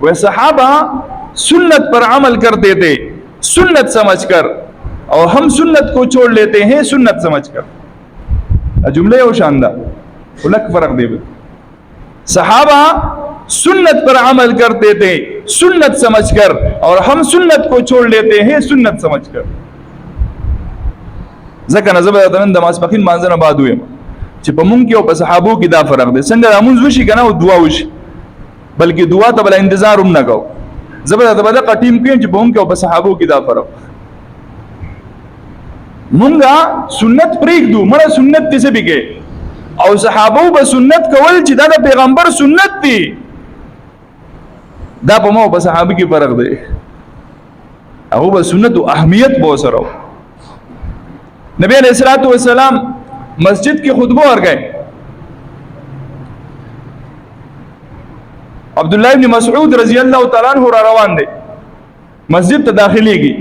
वह सहाबा सुन्नत पर अमल करते थे सुन्नत समझकर, और हम सुन्नत को छोड़ लेते हैं सुन्नत समझकर। जुमले हो शानदार, उलग फर्क दे। सहाबा सुन्नत पर अमल करते थे सुन्नत समझकर, और हम सुन्नत को छोड़ लेते हैं सुन्नत समझकर। ځکه زه د نن د ماسپښین مانځنه بعد وایم چې په مونږ کې او په صحابو کې دا فرق دی. څنګه لمونځ وشي کنه او دعا وشي، بلکې دعا ته بل انتظار هم نه کوو. زه به د دغه ټیم کې چې په مونږ کې او په صحابو کې دا فرق. مونږه سنت پرېږدو، مړه سنت دې څه بګې، او صحابو به سنت کول چې دا د پیغمبر سنت دی. دا په ما او په صحابه کې فرق دی. هغه به سنت او اهمیت به سره. نبی علیہ الصلوۃ والسلام مسجد کی خطبہ ورغی. عبداللہ ابن مسعود رضی اللہ تعالیٰ عنہ را روان دی، مسجد ته داخليږي.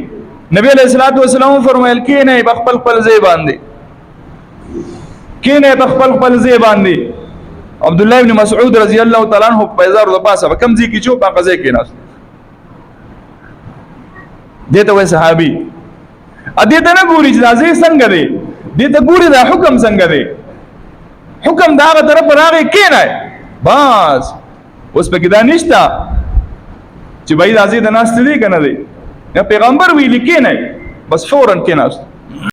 نبی علیہ الصلوۃ والسلام فرمایل کینه بخپل خپل ځای باندې، کینه بخپل خپل ځای باندې. عبداللہ ابن مسعود رضی اللہ تعالیٰ عنہ په بازار د پاسه کم ځای کې چوپ هغه ځای کې ناست. دته وای صحابي ا دې ته نه ګوري چې ځای څنګه دی، دې ته ګوري دا حکم څنګه دی. حکم دا هغه طرف راغی کینه بس. اوس په کې دا نشته چې بای ځای د ناست دی کنه دی، یا پیغمبر ویل کینه بس فورن کیناست.